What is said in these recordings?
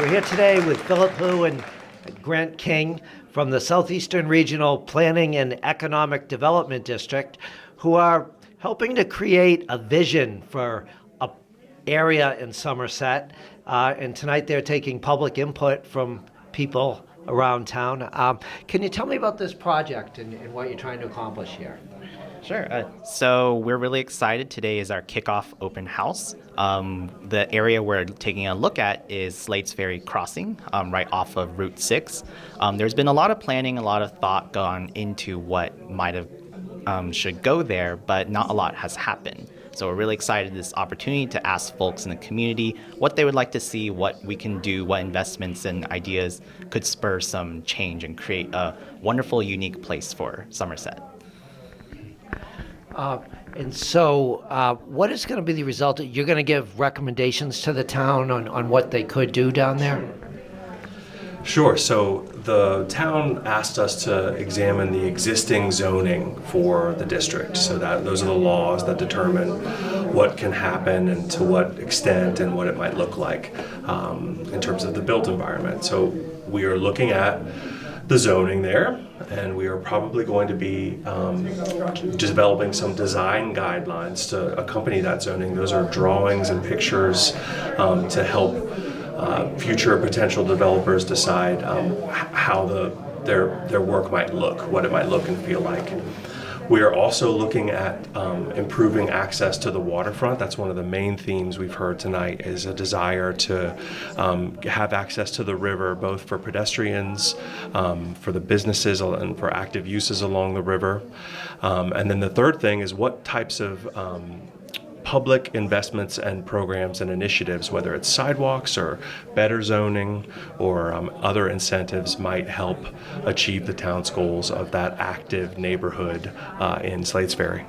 We're here today with Philip Hu and Grant King from the Southeastern Regional Planning and Economic Development District, who are helping to create a vision for an area in Somerset. And tonight they're taking public input from people around town. Can you tell me about this project and what you're trying to accomplish here? Sure. So we're really excited. Today is our kickoff open house. The area we're taking a look at is Slade's Ferry Crossing, right off of Route 6. There's been a lot of planning, a lot of thought gone into what might have should go there, but not a lot has happened. So we're really excited this opportunity to ask folks in the community what they would like to see, what we can do, what investments and ideas could spur some change and create a wonderful, unique place for Somerset. And so what is going to be the result? You're going to give recommendations to the town on what they could do down there? Sure. So the town asked us to examine the existing zoning for the district. So that those are the laws that determine what can happen and to what extent and what it might look like in terms of the built environment. So we are looking at the zoning there, and we are probably going to be developing some design guidelines to accompany that zoning. Those are drawings and pictures to help future potential developers decide how their work might look, what it might look and feel like. We are also looking at improving access to the waterfront. That's one of the main themes we've heard tonight, is a desire to have access to the river, both for pedestrians, for the businesses, and for active uses along the river. And then the third thing is what types of public investments and programs and initiatives, whether it's sidewalks or better zoning or other incentives, might help achieve the town's goals of that active neighborhood in Slade's Ferry.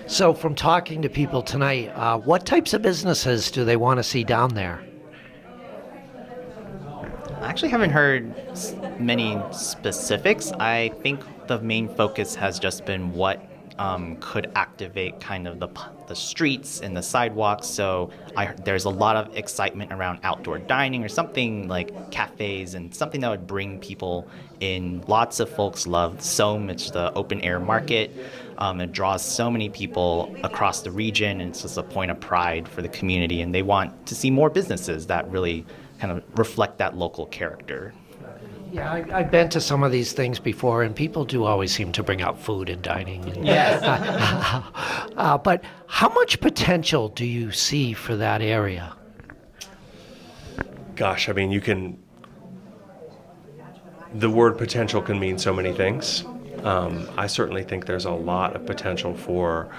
So from talking to people tonight, what types of businesses do they want to see down there? I actually haven't heard many specifics. I think the main focus has just been what could activate kind of the streets and the sidewalks. So there's a lot of excitement around outdoor dining or something like cafes and something that would bring people in. Lots of folks love Somme. It's the open air market. It draws so many people across the region, and it's just a point of pride for the community. And they want to see more businesses that really kind of reflect that local character. Yeah, I've been to some of these things before, and people do always seem to bring out food and dining. Yes. But how much potential do you see for that area? Gosh, I mean, the word potential can mean so many things. I certainly think there's a lot of potential for,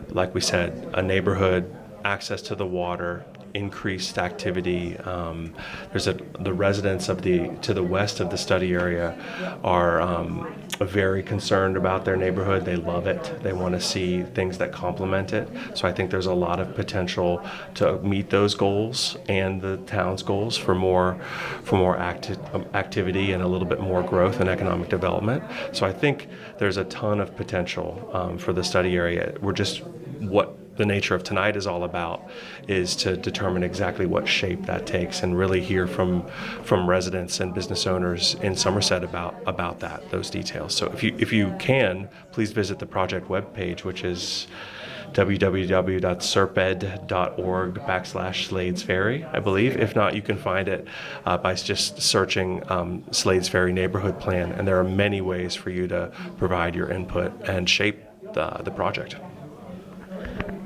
like we said, a neighborhood, access to the water, increased activity. The residents to the west of the study area are very concerned about their neighborhood. They love it. They want to see things that complement it. So I think there's a lot of potential to meet those goals and the town's goals for more activity and a little bit more growth and economic development. So I think there's a ton of potential for the study area. What the nature of tonight is all about is to determine exactly what shape that takes and really hear from residents and business owners in Somerset about those details. So if you can, please visit the project webpage, which is www.S.R.P.E.D.org/Slade's Ferry, I believe. If not, you can find it by just searching Slade's Ferry Neighborhood Plan, and there are many ways for you to provide your input and shape the project.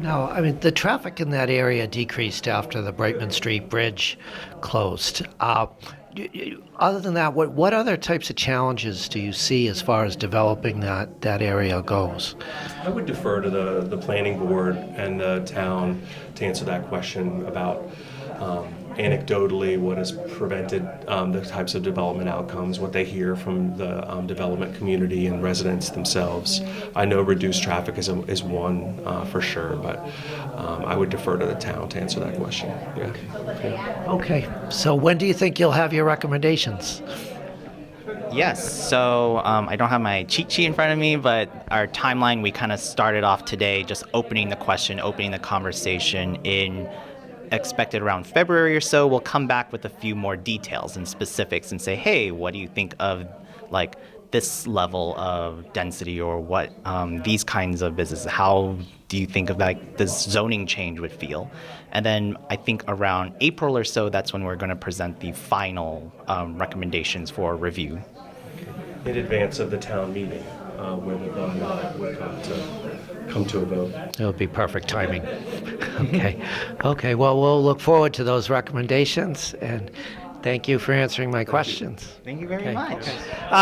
No, I mean, the traffic in that area decreased after the Brightman Street Bridge closed. Other than that, what other types of challenges do you see as far as developing that area goes? I would defer to the planning board and the town to answer that question about anecdotally what has prevented the types of development outcomes, what they hear from the development community and residents themselves. I know reduced traffic is one for sure, but I would defer to the town to answer that question. Yeah. Okay, so when do you think you'll have your recommendations? Yes, so I don't have my cheat sheet in front of me, but our timeline, we kind of started off today just opening the question, opening the conversation in expected around February or so, we'll come back with a few more details and specifics and say, hey, what do you think of like this level of density or what these kinds of businesses, how do you think of like this zoning change would feel? And then I think around April or so, that's when we're going to present the final recommendations for review. In advance of the town meeting, where the bylaw would come to a vote. It would be perfect timing. Okay. Okay, well, we'll look forward to those recommendations, and thank you for answering my questions. Thank you very much.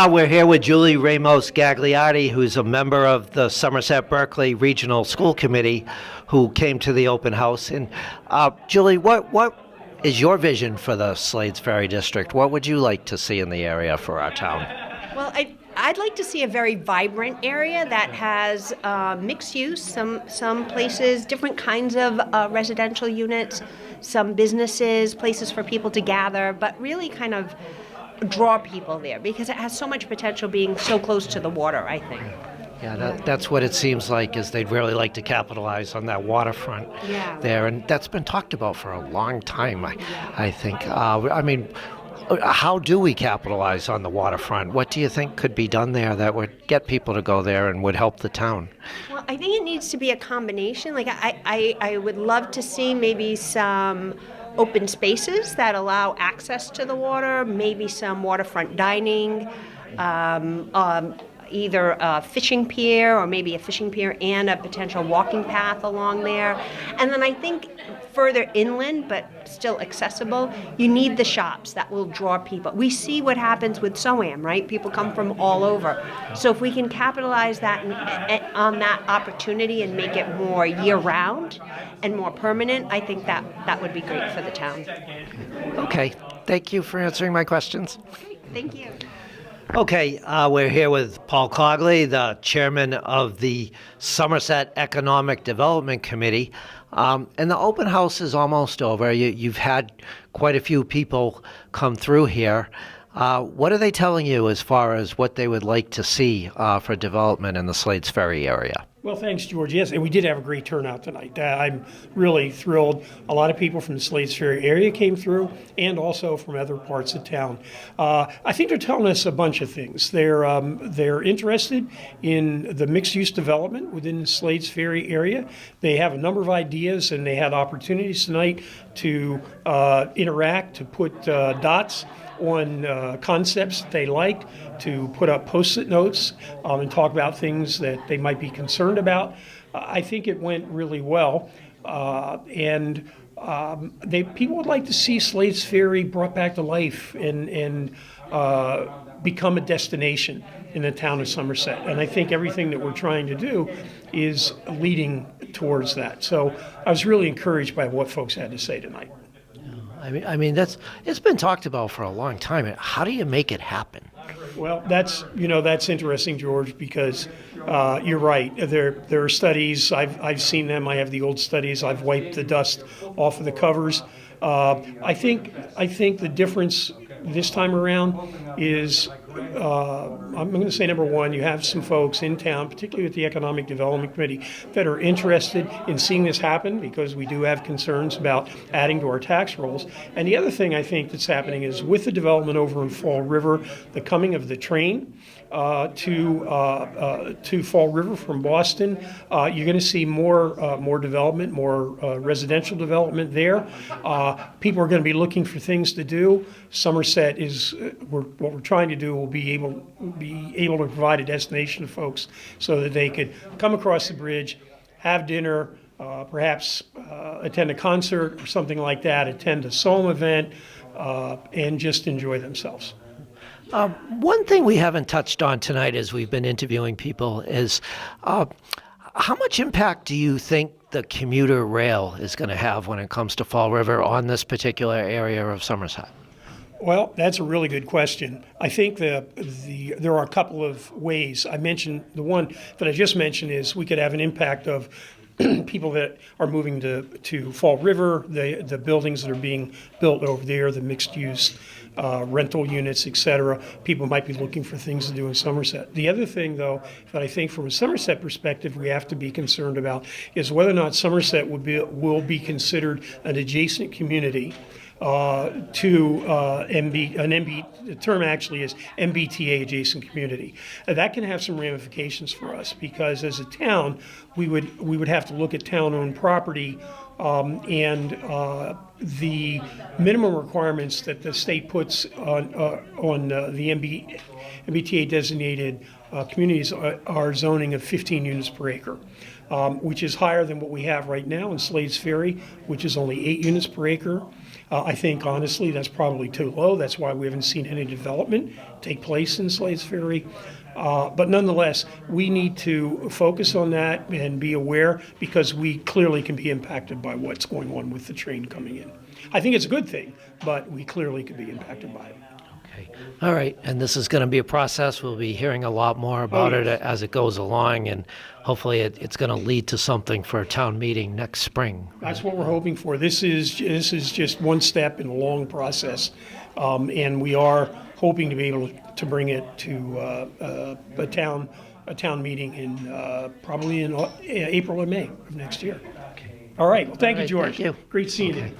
We're here with Julie Ramos Gagliardi, who's a member of the Somerset Berkeley Regional School Committee, who came to the open house. And Julie, what is your vision for the Slades Ferry District? What would you like to see in the area for our town? Well, I'd like to see a very vibrant area that has mixed use, some places, different kinds of residential units, some businesses, places for people to gather, but really kind of draw people there because it has so much potential being so close to the water, I think. Yeah, that's what it seems like, is they'd really like to capitalize on that waterfront there, and that's been talked about for a long time, I think. I mean, how do we capitalize on the waterfront? What do you think could be done there that would get people to go there and would help the town? Well, I think it needs to be a combination. Like I would love to see maybe some open spaces that allow access to the water, maybe some waterfront dining, either a fishing pier or maybe a fishing pier and a potential walking path along there. And then I think further inland, but still accessible, you need the shops that will draw people. We see what happens with SOAM, right? People come from all over. So if we can capitalize that on that opportunity and make it more year-round and more permanent, I think that would be great for the town. Okay, thank you for answering my questions. Thank you. Okay, we're here with Paul Cogley, the chairman of the Somerset Economic Development Committee. And the open house is almost over. You've had quite a few people come through here. What are they telling you as far as what they would like to see for development in the Slades Ferry area? Well, thanks, George. Yes, and we did have a great turnout tonight. I'm really thrilled. A lot of people from the Slades Ferry area came through, and also from other parts of town. I think they're telling us a bunch of things. They're interested in the mixed-use development within the Slades Ferry area. They have a number of ideas, and they had opportunities tonight to interact, to put dots on concepts that they liked, to put up Post-it notes and talk about things that they might be concerned about. I think it went really well. And people would like to see Slades Ferry brought back to life and become a destination in the town of Somerset. And I think everything that we're trying to do is leading towards that. So I was really encouraged by what folks had to say tonight. I mean, it's been talked about for a long time. How do you make it happen? Well, that's interesting, George, because you're right. There are studies. I've seen them. I have the old studies. I've wiped the dust off of the covers. I think the difference this time around is I'm going to say, number one, you have some folks in town, particularly with the Economic Development Committee, that are interested in seeing this happen because we do have concerns about adding to our tax rolls. And the other thing I think that's happening is with the development over in Fall River, the coming of the train to Fall River from Boston, you're going to see more development, more residential development there. People are going to be looking for things to do. Somerset is what we're trying to do will be able to provide a destination to folks so that they could come across the bridge, have dinner, perhaps attend a concert or something like that, attend a SOAM event, and just enjoy themselves. One thing we haven't touched on tonight as we've been interviewing people is how much impact do you think the commuter rail is going to have when it comes to Fall River on this particular area of Somerset? Well, that's a really good question. I think there are a couple of ways. I mentioned the one that I just mentioned is we could have an impact of people that are moving to Fall River, the buildings that are being built over there, the mixed use rental units, et cetera. People might be looking for things to do in Somerset. The other thing, though, that I think from a Somerset perspective we have to be concerned about is whether or not Somerset will be considered an adjacent community to the term actually is MBTA adjacent community. That can have some ramifications for us because as a town, we would have to look at town-owned property and the minimum requirements that the state puts on the MBTA designated communities are zoning of 15 units per acre. Which is higher than what we have right now in Slade's Ferry, which is only 8 units per acre. I think, honestly, that's probably too low. That's why we haven't seen any development take place in Slade's Ferry. But nonetheless, we need to focus on that and be aware because we clearly can be impacted by what's going on with the train coming in. I think it's a good thing, but we clearly could be impacted by it. Okay. All right. And this is going to be a process. We'll be hearing a lot more about it as it goes along, and hopefully it's going to lead to something for a town meeting next spring. That's what we're hoping for. This is just one step in a long process, and we are hoping to be able to bring it to a town meeting in probably in April or May of next year. Okay. All right. Well, thank All you, right, George. thank you. Great seeing you. Okay.